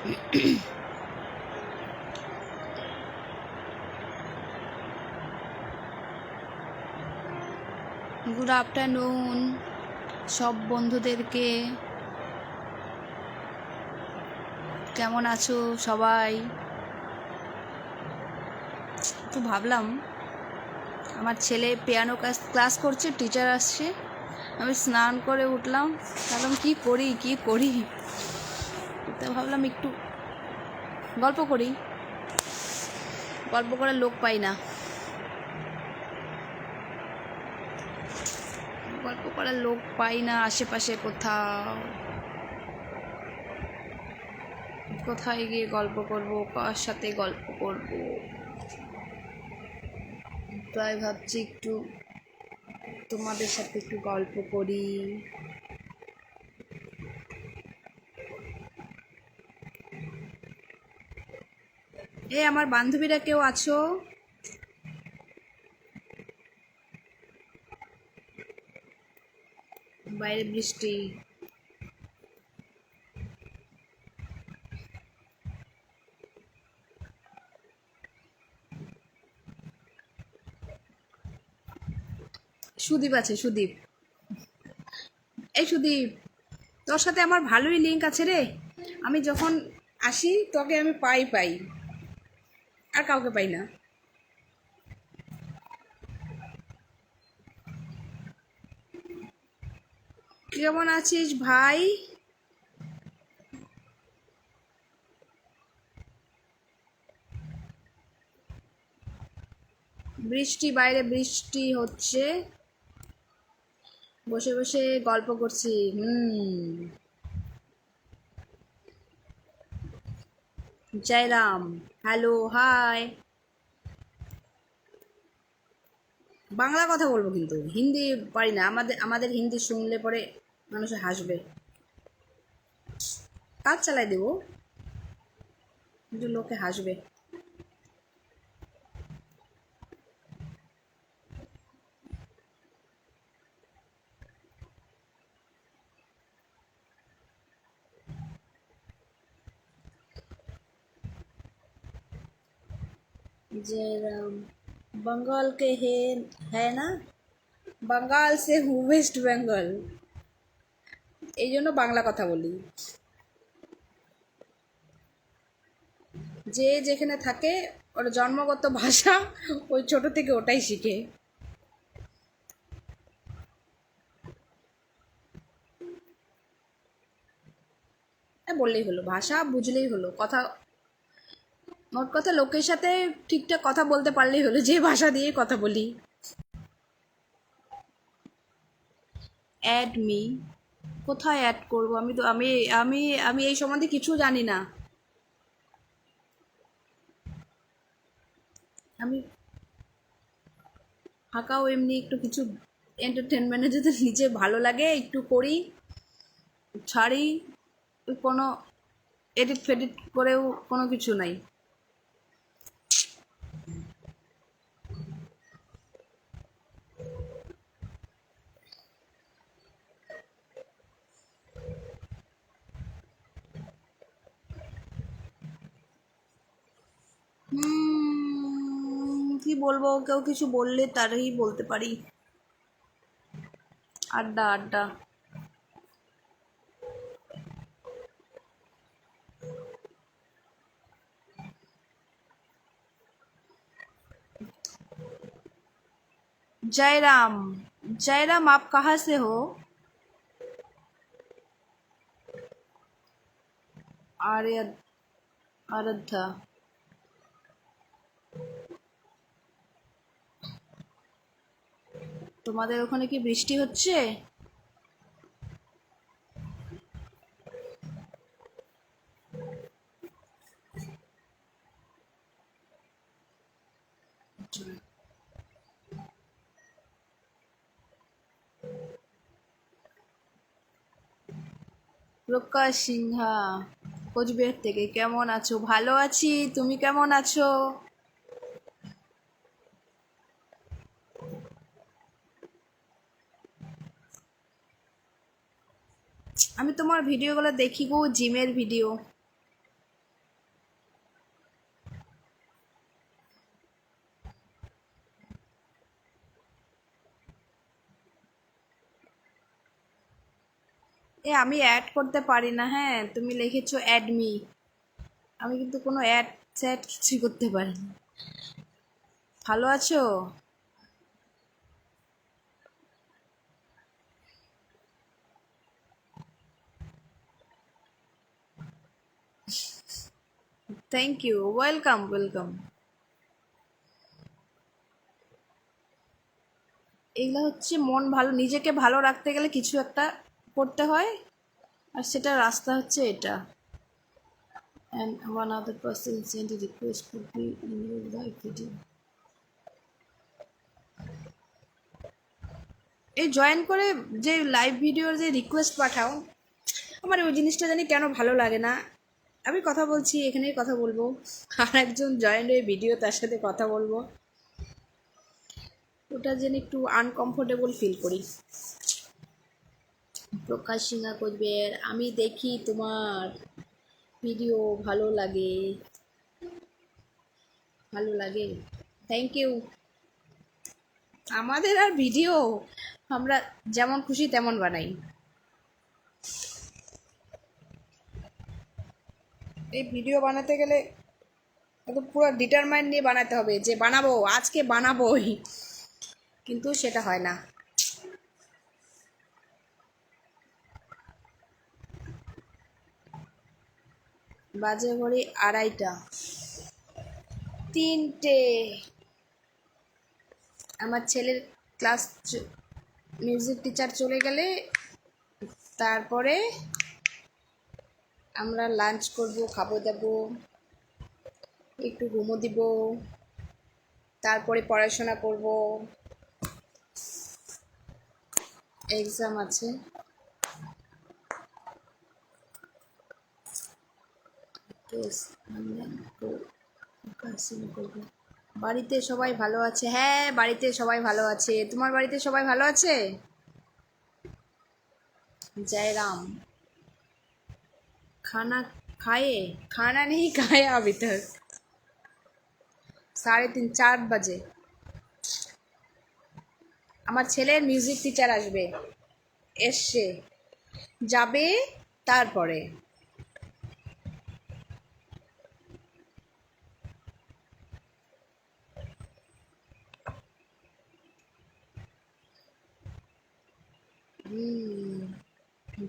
Good afternoon সব বন্ধুদেরকে। কেমন আছো সবাই? তো ভাবলাম আমার ছেলে পিয়ানো ক্লাস করছে, টিচার আসছে, আমি স্নান করে উঠলাম, ভাবলাম কি করি তো ভাবলাম একটু গল্প করি। গল্প করার লোক পাই না, গল্প করার লোক পাই না আশেপাশে কোথায় গিয়ে গল্প করব, কার সাথে গল্প করব, তাই ভাবছি একটু তোমাদের সাথে একটু গল্প করি। আমার বান্ধবীরা কেউ আছো? বাইরে বৃষ্টি। সুদীপ আছে, সুদীপ। এই সুদীপ, তোর সাথে আমার ভালোই লিঙ্ক আছে রে। আমি যখন আসি তোকে আমি পাই, আর কাউকে পাই না। কেমন আছিস ভাই? বৃষ্টি, বাইরে বৃষ্টি হচ্ছে, বসে বসে গল্প করছি। Jayram, hello, high. বাংলা কথা বলবো কিন্তু হিন্দি পারি না। আমাদের হিন্দি শুনলে পরে মানুষ হাসবে। কাজ চালাই দেবো কিন্তু লোকে হাসবে। जयराम बंगाल के है ना? बंगाल से हूँ, वेस्ट बेंगल, এই জন্য বাংলা কথা বলি। যে যেখানে থাকে ওর জন্মগত ভাষা ওই ছোট থেকে ওটাই শিখে। বললেই হলো, ভাষা বুঝলেই হলো, কথা মোট কথা লোকের সাথে ঠিকঠাক কথা বলতে পারলেই হলো, যে ভাষা দিয়ে কথা বলি। অ্যাড মি, কোথায় অ্যাড করব? আমি তো আমি আমি আমি এই সম্বন্ধে কিছু জানি না। আমি ফাঁকাও এমনি একটু কিছু এন্টারটেনমেন্টে যদি নিজে ভালো লাগে একটু করি, ছাড়ি। কোনো এডিট ফেডিট করেও কোনো কিছু নাই। কি বলবো, কেউ কিছু বললে তারই বলতে পারি। আড্ডা আড্ডা। जयराम, जयराम आप कहाँ से हो? आर्य, आराध्या। তোমাদের ওখানে কি বৃষ্টি হচ্ছে? প্রকাশ সিংহা কোচবিহার থেকে। কেমন আছো? ভালো আছি, তুমি কেমন আছো? আমি তোমার ভিডিওগুলো দেখি গো, জিমের ভিডিও। আমি অ্যাড করতে পারি না। হ্যাঁ, তুমি লিখেছো অ্যাড মি, আমি কিন্তু কোনো অ্যাড স্যাড কিছুই করতে পারি না। ভালো আছো? Thank you, welcome welcome. এগুলো হচ্ছে মন ভালো, নিজেকে ভালো রাখতে গেলে কিছু একটা করতে হয়, আর সেটা রাস্তা হচ্ছে এটা। And one other person send request could be in your live video. এই জয়েন করে যে লাইভ ভিডিওর যে রিকোয়েস্ট পাঠাও, আমার ওই জিনিসটা জানি কেন ভালো লাগে না। আমি কথা বলছি, এখানেই কথা বলবো, আর একজন জয়েন্ট হয়ে ভিডিও তার সাথে কথা বলবো, ওটা যেন একটু আনকমফোর্টেবল ফিল করি। প্রকাশ সিংহা কোচবিহার, আমি দেখি তোমার ভিডিও, ভালো লাগে, ভালো লাগে, থ্যাংক ইউ। আমাদের আর ভিডিও আমরা যেমন খুশি তেমন বানাই। এই ভিডিও বানাতে গেলে একদম পুরো ডিটারমাইন্ড নিয়ে বানাতে হবে যে বানাবো, আজকে বানাবোই, কিন্তু সেটা হয় না। বাজে ঘড়ি 2:30, 3টে। আমার ছেলের ক্লাস, মিউজিক টিচার চলে গেলে তারপরে আমরা লাঞ্চ করব, খাবো দাবো, একটু ঘুমো দিব, তারপরে পড়াশোনা করব, এক্সাম আছে। বাড়িতে সবাই ভালো আছে? হ্যাঁ, বাড়িতে সবাই ভালো আছে। তোমার বাড়িতে সবাই ভালো আছে? जय राम। खाना खाए? खाना नहीं खाया अभी तक। 3:30 4 বাজে। আমার ছেলের মিউজিক টিচার আসবে, এসছে, যাবে, তারপরে।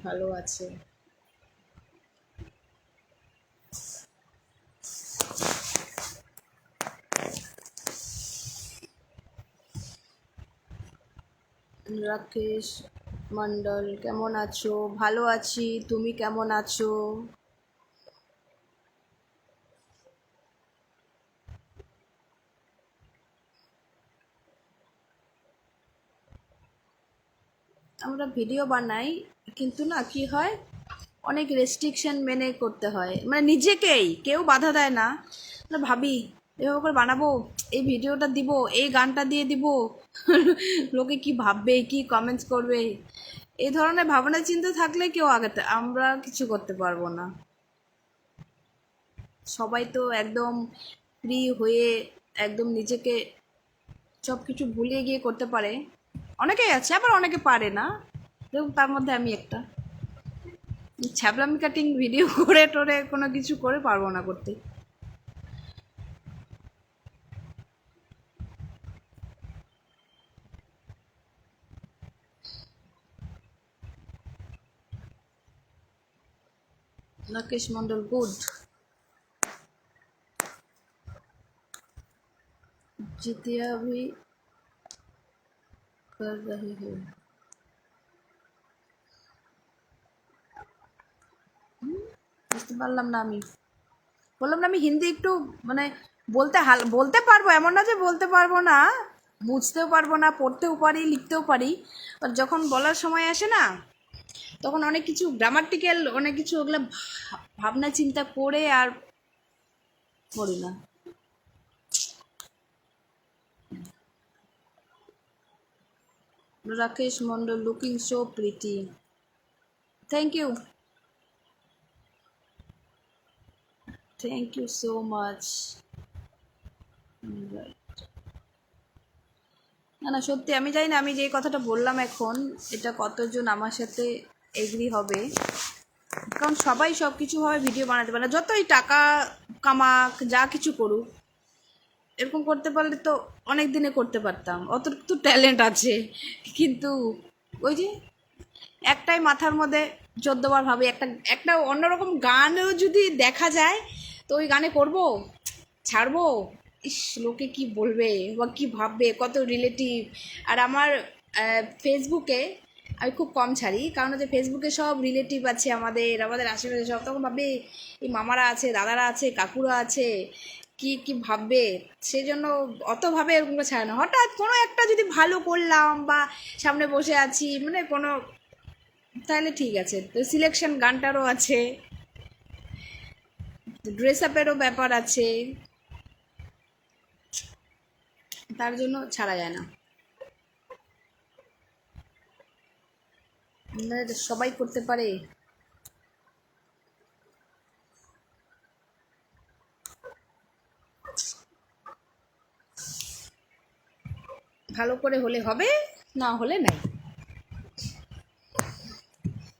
ভালো আছে। রাকেশ মন্ডল, কেমন আছো? ভালো আছি, তুমি কেমন আছো? আমরা ভিডিও বানাই, কিন্তু না কি হয়, অনেক রেস্ট্রিকশন মেনে করতে হয়, মানে নিজেকেই, কেউ বাধা দেয় না। আমরা ভাবি এভাবে করে বানাবো, এই ভিডিওটা দিব, এই গানটা দিয়ে দিব, লোকে কি ভাববে, কি কমেন্টস করবে, এই ধরনের ভাবনা চিন্তা থাকলে কেউ আগাতে, আমরা কিছু করতে পারবো না। সবাই তো একদম ফ্রি হয়ে একদম নিজেকে সব কিছু ভুলিয়ে গিয়ে করতে পারে, অনেকেই আছে, আবার অনেকে পারে না, এবং তার মধ্যে আমি একটা। ছ্যাবলামি কাটিং ভিডিও করে টোরে কোনো কিছু করে পারবো না করতে। राकेश मंडल गुड। जितिया भी कर रहे हो? বুঝতে পারলাম না, আমি বললাম না আমি হিন্দি একটু মানে বলতে পারবো, এমন না যে বলতে পারবো না, বুঝতেও পারবো না, পড়তেও পারি, লিখতেও পারি, আর যখন বলার সময় আসে না, তখন অনেক কিছু গ্রামাটিক্যাল, অনেক কিছু ওগুলো ভাবনা চিন্তা করে আর পড়ি না। Rakesh Mondal, looking so pretty, thank you, thank you so much. না না, সত্যি আমি জানি না, আমি যে কথাটা বললাম এখন, এটা কতজন আমার সাথে এগ্রি হবে, কারণ সবাই সব কিছুভাবে ভিডিও বানাতে পারে না। যতই টাকা কামাক, যা কিছু করুক, এরকম করতে পারলে তো অনেক দিনে করতে পারতাম, অত তো ট্যালেন্ট আছে। কিন্তু ওই যে একটাই মাথার মধ্যে 14বার ভাবে, একটা একটা অন্যরকম গানও যদি দেখা যায় তো ওই গানে করব, ছাড়বো, ইস লোকে কি বলবে বা কি ভাববে, কত রিলেটিভ। আর আমার ফেসবুকে আমি খুব কম ছাড়ি, কারণ হচ্ছে ফেসবুকে সব রিলেটিভ আছে, আমাদের আমাদের আশেপাশে সব, তখন ভাববে এই মামারা আছে, দাদারা আছে, কাকুরা আছে, কি কি ভাববে। সেই জন্য অতভাবে এরকম করে ছাড়ে না। হঠাৎ কোনো একটা যদি ভালো করলাম বা সামনে বসে আছি, মানে কোনো, তাহলে ঠিক আছে। তো সিলেকশন গানটারও আছে, ড্রেস আপেরও ব্যাপার আছে, তার জন্য ছাড়া যায় না। সবাই করতে পারে। ভালো করে হলে হবে, না হলে নাই।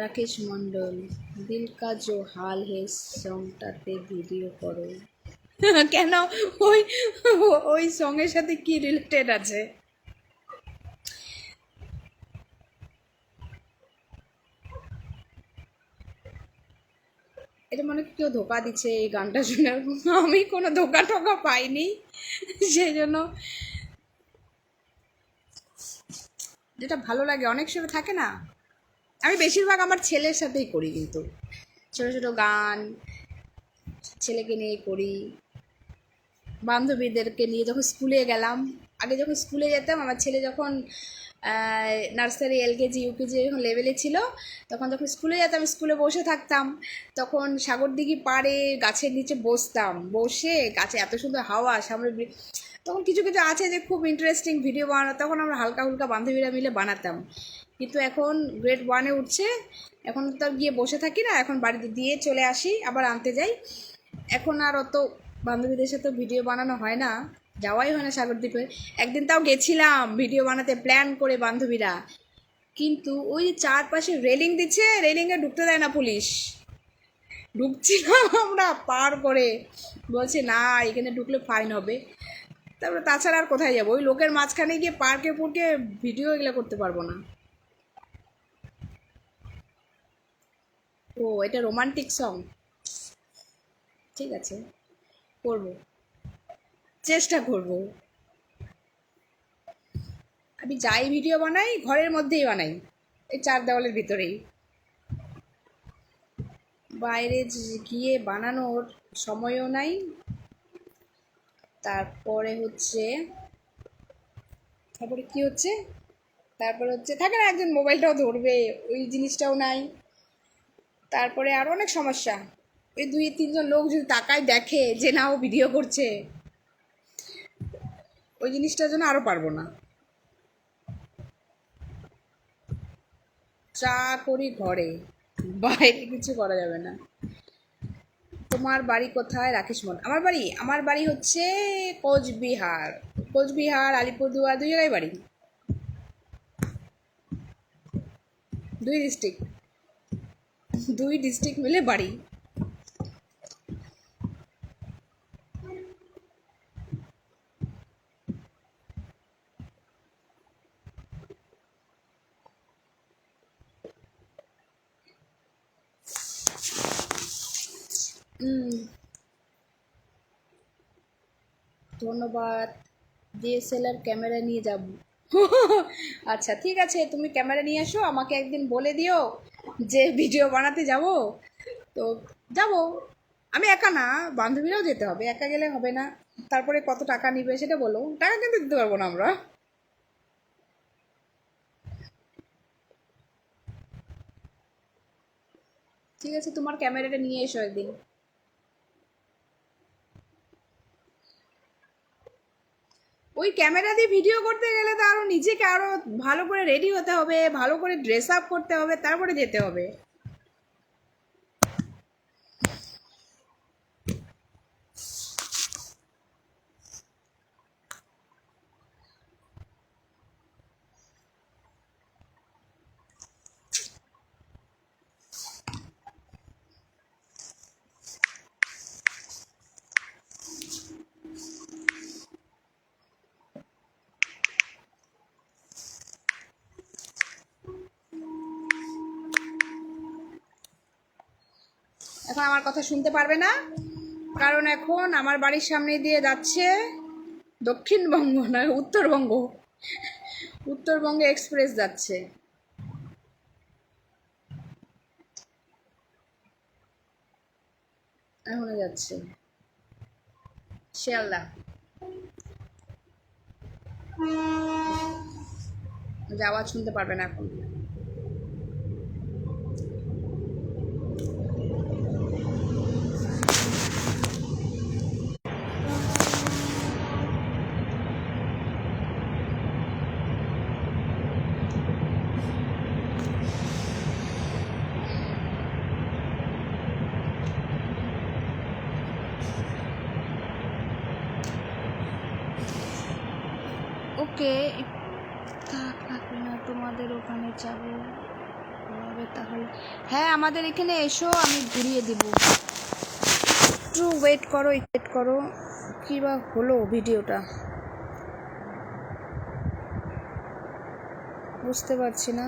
রাকেশ মন্ডল, দিল কা জো হাল হে সংটাতে ভিডিও করো। কেন? ওই ওই সঙ্গের সাথে কি রিলেটেড আছে? এটা মানে কেউ ধোকা দিচ্ছে এই গানটা শুনে। আমি কোনো ধোকা টোকা পাইনি, সেই জন্য যেটা ভালো লাগে অনেক সময় থাকে না। আমি বেশিরভাগ আমার ছেলের সাথেই করি, কিন্তু ছোটো ছোটো গান ছেলেকে নিয়ে করি, বান্ধবীদেরকে নিয়ে যখন স্কুলে গেলাম। আগে যখন স্কুলে যেতাম, আমার ছেলে যখন নার্সারি, এলকেজি, ইউকেজি যখন লেভেলে ছিল, তখন যখন স্কুলে যেতাম, স্কুলে বসে থাকতাম, তখন সাগরদিঘি পাড়ে গাছের নিচে বসতাম, বসে গাছে এত সুন্দর হাওয়া সামনে, তখন কিছু কিছু আছে যে খুব ইন্টারেস্টিং ভিডিও বানানো, তখন আমরা হালকা হুলকা বান্ধবীরা মিলে বানাতাম। কিন্তু এখন গ্রেড 1-এ উঠছে, এখন তো গিয়ে বসে থাকি না, এখন বাড়িতে দিয়ে চলে আসি, আবার আনতে যাই। এখন আর অত বান্ধবীদের সাথে ভিডিও বানানো হয় না, যাওয়াই হয় না সাগরদ্বীপে। একদিন তাও গেছিলাম ভিডিও বানাতে প্ল্যান করে বান্ধবীরা, কিন্তু ওই যে চারপাশে রেলিং দিচ্ছে, রেলিংয়ে ঢুকতে দেয় না পুলিশ। ঢুকছিলাম আমরা পার করে, বলছে না এখানে ঢুকলে ফাইন হবে। তারপরে তাছাড়া আর কোথায় যাবো, ওই লোকের মাঝখানে গিয়ে পার্কে পুরকে ভিডিও এগুলো করতে পারবো না। ও এটা রোমান্টিক সং, ঠিক আছে, করব, চেষ্টা করব। আমি যাই ভিডিও বানাই ঘরের মধ্যেই বানাই, এই চার দেওয়ালের ভিতরেই, বাইরে গিয়ে বানানোর সময়ও নাই। তারপরে হচ্ছে, তারপরে কি হচ্ছে, তারপরে হচ্ছে থাকে না একজন মোবাইলটাও ধরবে, ওই জিনিসটাও নাই। তারপরে আরও অনেক সমস্যা, ওই 2-3 জন লোক যদি তাকায় দেখে যে না ও ভিডিও করছে, ওই জিনিসটার জন্য আরও পারবো না। চা করি ঘরে, বাইরে কিছু করা যাবে না। তোমার বাড়ি কোথায়? রাকেশ মন্ডল। আমার বাড়ি হচ্ছে কোচবিহার। কোচবিহার, আলিপুরদুয়ার, 2 জায়গায় বাড়ি, 2 ডিস্ট্রিক্ট, 2 ডিস্ট্রিক্ট মিলে বাড়ি। ধন্যবাদ, ডিএসএলআর ক্যামেরা নিয়ে যাব। আচ্ছা ঠিক আছে, তুমি ক্যামেরা নিয়ে এসো, আমাকে একদিন বলে দিও যে ভিডিও বানাতে যাব, তো যাব। আমি একা না, বান্ধবীরাও যেতে হবে, একা গেলে হবে না। তারপরে কত টাকা নিবে সেটা বলো, টাকা কিন্তু দিতে পারবো না আমরা। ঠিক আছে, তোমার ক্যামেরাটা নিয়ে এসো একদিন। ওই ক্যামেরা দিয়ে ভিডিও করতে গেলে তো আরও নিজেকে আরও ভালো করে রেডি হতে হবে, ভালো করে ড্রেস আপ করতে হবে, তারপরে যেতে হবে। এখন আমার কথা শুনতে পারবে না, কারণ এখন আমার বাড়ির সামনে দিয়ে যাচ্ছে দক্ষিণবঙ্গ না উত্তরবঙ্গ, উত্তরবঙ্গে এক্সপ্রেস যাচ্ছে। এখনো যাচ্ছে শিয়ালদা, আওয়াজ শুনতে পারবে না এখন। ওকে, থাক লাগবে না, তোমাদের ওখানে যাবো তাহলে। হ্যাঁ আমাদের এখানে এসো, আমি ঘুরিয়ে দিব। একটু ওয়েট করো, কী বা হলো ভিডিওটা বুঝতে পারছি না।